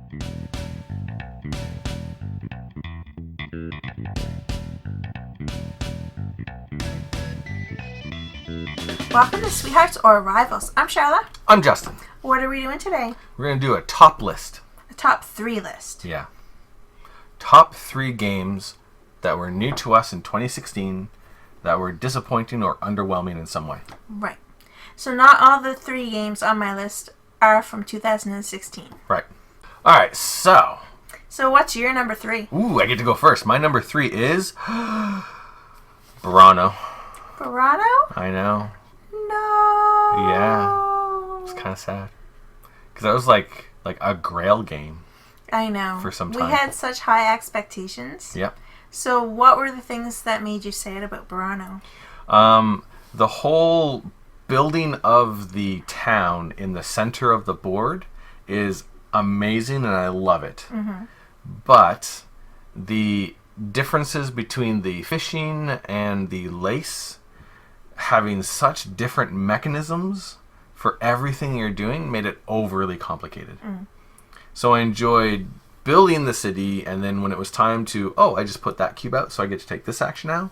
Welcome to Sweethearts or Rivals. I'm Charla. I'm Justin. What are we doing today? We're going to do a top list. A top 3 list. Yeah. Top 3 games that were new to us in 2016 that were disappointing or underwhelming in some way. Right. So not all the 3 games on my list are from 2016. Right. All right, so what's your number 3? Ooh, I get to go first. My number 3 is Murano. Murano? I know. No. Yeah. It's kind of sad. Because that was like a grail game. I know. For some time. We had such high expectations. Yep. So what were the things that made you sad about Murano? The whole building of the town in the center of the board is amazing and I love it. Mm-hmm. But the differences between the fishing and the lace having such different mechanisms for everything you're doing made it overly complicated. So I enjoyed building the city, and then when it was time to, I just put that cube out so I get to take this action now.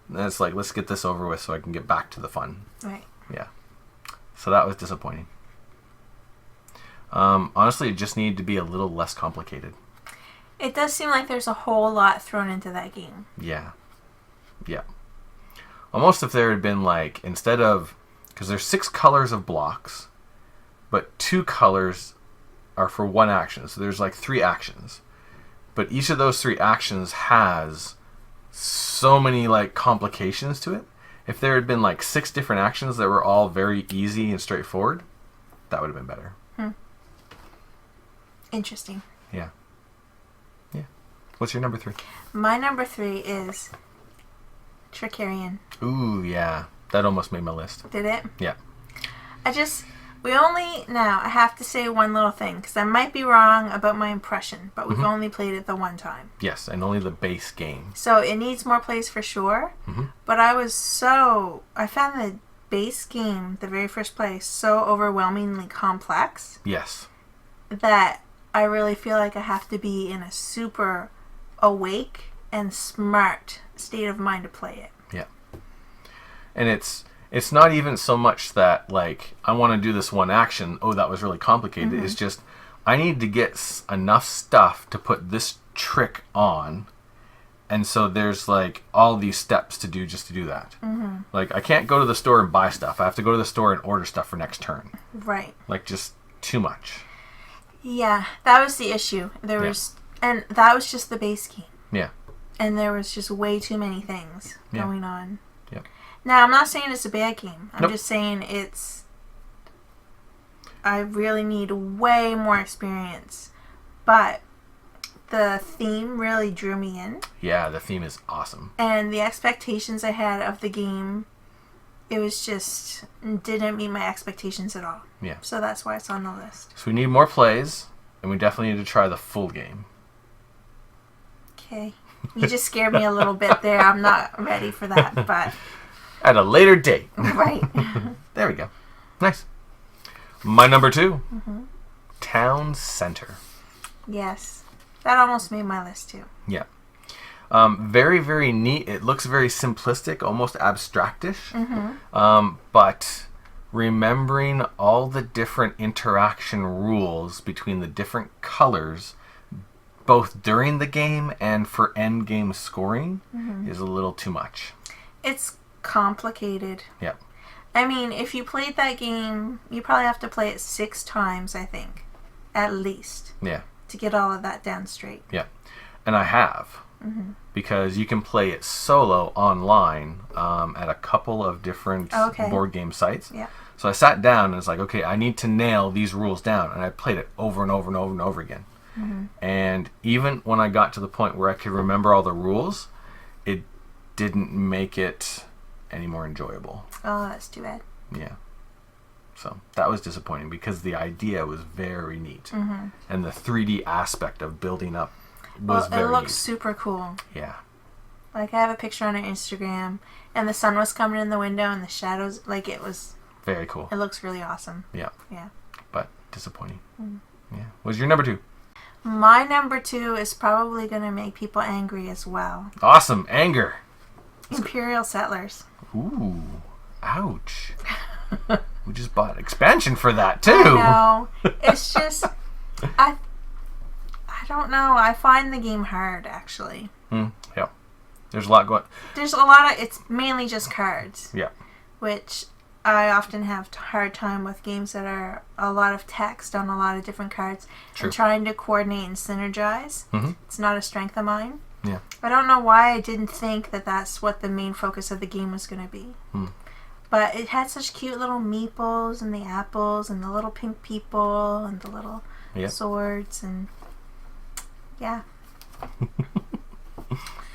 And it's like, let's get this over with so I can get back to the fun. Right. Yeah. So that was disappointing. Honestly, it just needed to be a little less complicated. It does seem like there's a whole lot thrown into that game. Yeah. Yeah. Almost if there had been instead of, because there's 6 colors of blocks, but 2 colors are for one action. So there's 3 actions. But each of those 3 actions has so many complications to it. If there had been 6 different actions that were all very easy and straightforward, that would have been better. Interesting. Yeah. Yeah. What's your number 3? My number 3 is Carrion. Ooh, yeah. That almost made my list. Did it? Yeah. I have to say one little thing, because I might be wrong about my impression, but we've only played it the one time. Yes, and only the base game. So it needs more plays for sure, but I found the base game, the very first play, so overwhelmingly complex. Yes. That I really feel like I have to be in a super awake and smart state of mind to play it. Yeah. And it's not even so much that I want to do this one action, that was really complicated. It's just I need to get enough stuff to put this trick on, and so there's all these steps to do just to do that. I can't go to the store and buy stuff. I have to go to the store and order stuff for next turn. Right. Just too much. Yeah, that was the issue. And that was just the base game. Yeah. And there was just way too many things going on. Yep. Now, I'm not saying it's a bad game. I'm Nope. just saying I really need way more experience. But the theme really drew me in. Yeah, the theme is awesome. And the expectations I had of the game, it was just didn't meet my expectations at all. Yeah. So that's why it's on the list. So we need more plays, and we definitely need to try the full game. Okay. You just scared me a little bit there. I'm not ready for that, but... At a later date. Right. There we go. Nice. My number 2. Town Center. Yes. That almost made my list, too. Yeah. Very, very neat. It looks very simplistic, almost abstractish. But remembering all the different interaction rules between the different colors, both during the game and for end game scoring, is a little too much. It's complicated. Yeah. I mean, if you played that game, you probably have to play it 6 times, I think. At least. Yeah. To get all of that down straight. Yeah. And I have. Because you can play it solo online at a couple of different board game sites. Yeah. So I sat down and was like, okay, I need to nail these rules down. And I played it over and over and over and over again. And even when I got to the point where I could remember all the rules, it didn't make it any more enjoyable. Oh, that's too bad. Yeah. So that was disappointing because the idea was very neat. And the 3D aspect of building up was very neat. It looks super cool. Yeah. I have a picture on our Instagram, and the sun was coming in the window, and the shadows, it was... Very cool. It looks really awesome. Yeah. Yeah. But disappointing. Yeah. What's your number 2? My number 2 is probably going to make people angry as well. Awesome. Anger. Imperial Settlers. Ooh. Ouch. We just bought expansion for that, too. I know. It's just... I don't know. I find the game hard, actually. Yeah. There's a lot going... There's a lot of... It's mainly just cards. Yeah. Which I often have a hard time with games that are a lot of text on a lot of different cards. True. And trying to coordinate and synergize. Mm-hmm. It's not a strength of mine. Yeah. I don't know why I didn't think that that's what the main focus of the game was going to be. But it had such cute little meeples and the apples and the little pink people and the little swords and yeah.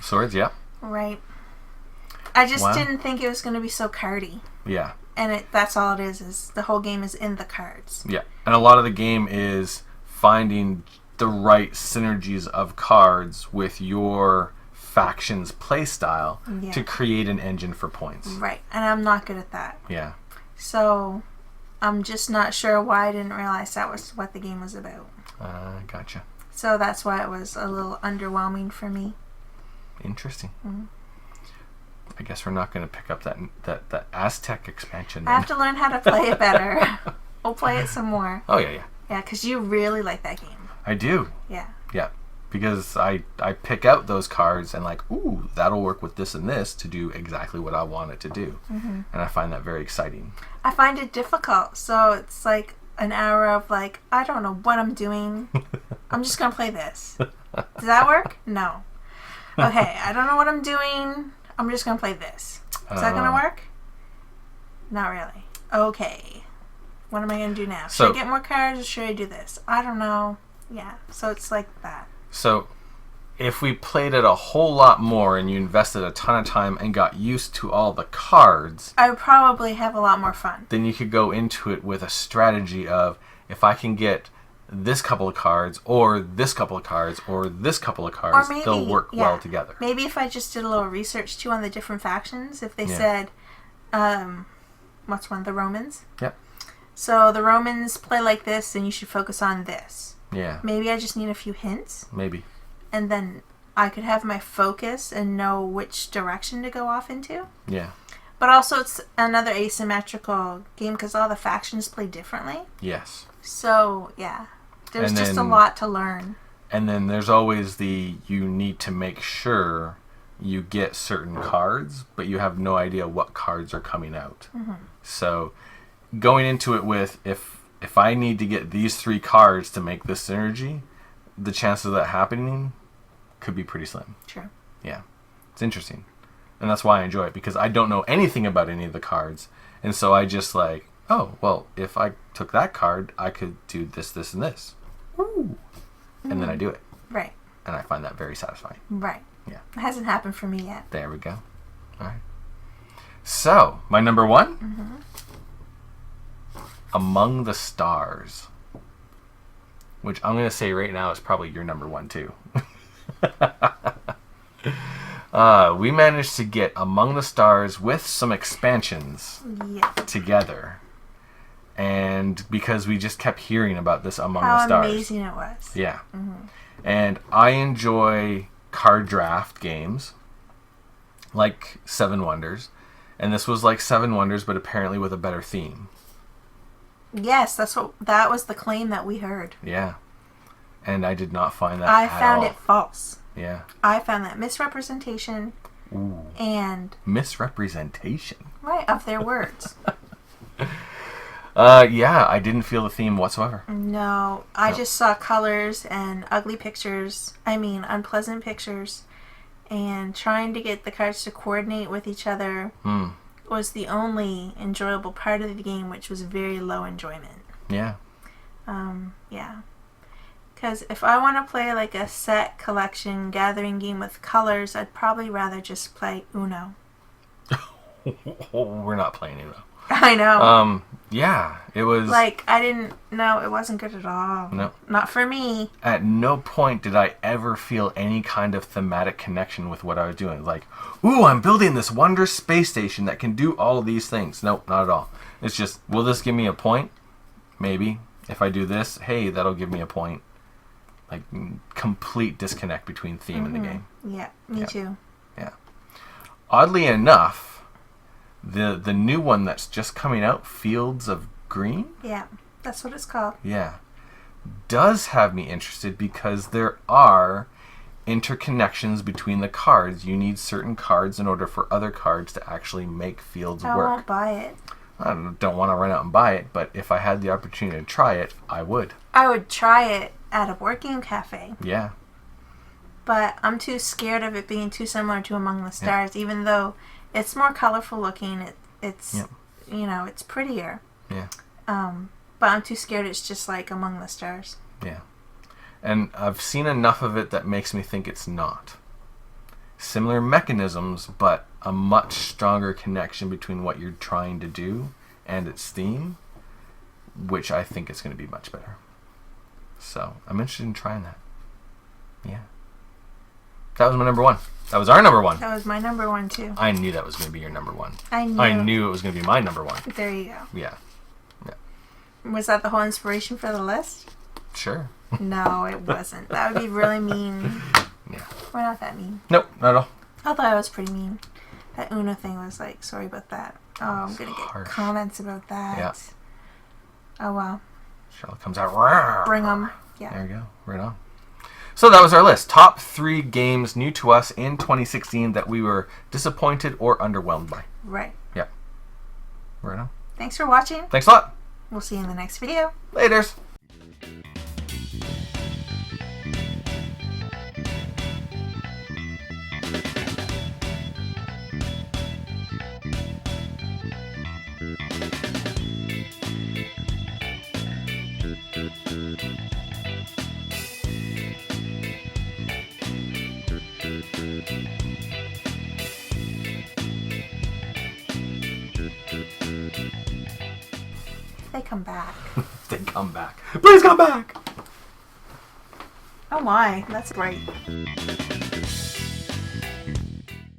Swords, yeah. Right. I just didn't think it was going to be so cardy. Yeah. And that's all it is the whole game is in the cards. Yeah. And a lot of the game is finding the right synergies of cards with your faction's playstyle to create an engine for points. Right. And I'm not good at that. Yeah. So I'm just not sure why I didn't realize that was what the game was about. Gotcha. So that's why it was a little underwhelming for me. Interesting. I guess we're not going to pick up that Aztec expansion then. I have to learn how to play it better. We'll play it some more. Oh, yeah. Yeah, because you really like that game. I do. Yeah. Yeah. Because I pick out those cards and like, ooh, that'll work with this and this to do exactly what I want it to do. And I find that very exciting. I find it difficult. So it's like an hour of like, I don't know what I'm doing. I'm just going to play this. Does that work? No. Okay, I don't know what I'm doing. I'm just going to play this. Is that going to work? Not really. Okay. What am I going to do now? Should I get more cards or should I do this? I don't know. Yeah, so it's like that. So if we played it a whole lot more and you invested a ton of time and got used to all the cards, I would probably have a lot more fun. Then you could go into it with a strategy of, if I can get this couple of cards or this couple of cards or this couple of cards, maybe, they'll work well together. Maybe if I just did a little research too on the different factions, if they said, what's one? The Romans? Yep. So the Romans play like this and you should focus on this. Yeah. Maybe I just need a few hints. Maybe. And then I could have my focus and know which direction to go off into. Yeah. But also it's another asymmetrical game because all the factions play differently. Yes. So, yeah. There's just a lot to learn. And then there's always you need to make sure you get certain cards, but you have no idea what cards are coming out. So going into it with, if I need to get these 3 cards to make this synergy, the chances of that happening could be pretty slim. True. Yeah. It's interesting. And that's why I enjoy it, because I don't know anything about any of the cards. And so I just like, oh, well, if I took that card, I could do this, this, and this. Ooh. And then I do it. Right. And I find that very satisfying. Right. Yeah. It hasn't happened for me yet. There we go. All right. So, my number 1? Among the Stars. Which I'm going to say right now is probably your number 1 too. We managed to get Among the Stars with some expansions together. And because we just kept hearing about this Among the Stars. How amazing it was. Yeah. And I enjoy card draft games like Seven Wonders. And this was like Seven Wonders, but apparently with a better theme. Yes, that was the claim that we heard. Yeah. And I did not find that I found it false. Yeah. I found that misrepresentation. Ooh. And misrepresentation. Right, of their words. Yeah, I didn't feel the theme whatsoever. No, I just saw colors and ugly pictures. Unpleasant pictures. And trying to get the cards to coordinate with each other was the only enjoyable part of the game, which was very low enjoyment. Yeah. Yeah. Because if I want to play like a set collection gathering game with colors, I'd probably rather just play Uno. We're not playing Uno. I know. Yeah, it was... Like, it wasn't good at all. No. Not for me. At no point did I ever feel any kind of thematic connection with what I was doing. Like, ooh, I'm building this wondrous space station that can do all these things. Nope, not at all. It's just, will this give me a point? Maybe. If I do this, hey, that'll give me a point. Like, complete disconnect between theme and the game. Yeah, me too. Yeah. Oddly enough, the new one that's just coming out, Fields of Green? Yeah, that's what it's called. Yeah. Does have me interested because there are interconnections between the cards. You need certain cards in order for other cards to actually make fields work. I won't buy it. I don't want to run out and buy it, but if I had the opportunity to try it, I would. I would try it at a board game cafe. Yeah. But I'm too scared of it being too similar to Among the Stars, even though it's more colorful looking. It's it's prettier. Yeah. But I'm too scared it's just like Among the Stars. Yeah. And I've seen enough of it that makes me think it's not. Similar mechanisms, but a much stronger connection between what you're trying to do and its theme, which I think is going to be much better. So, I'm interested in trying that. Yeah. That was my number one. That was our number one. That was my number one, too. I knew that was going to be your number one. I knew it was going to be my number one. There you go. Yeah. Was that the whole inspiration for the list? Sure. No, it wasn't. That would be really mean. Yeah. We're not that mean. Nope, not at all. Although I was pretty mean. That Uno thing was like, sorry about that. Oh, I'm going to get harsh. comments about that. Yeah. Oh, well. Charla comes out. Bring them. Yeah. There you go. Right on. So that was our list. Top 3 games new to us in 2016 that we were disappointed or underwhelmed by. Right. Yeah. Right on. Thanks for watching. Thanks a lot. We'll see you in the next video. Laters. They come back. They come back. Please come back. Oh my, that's great.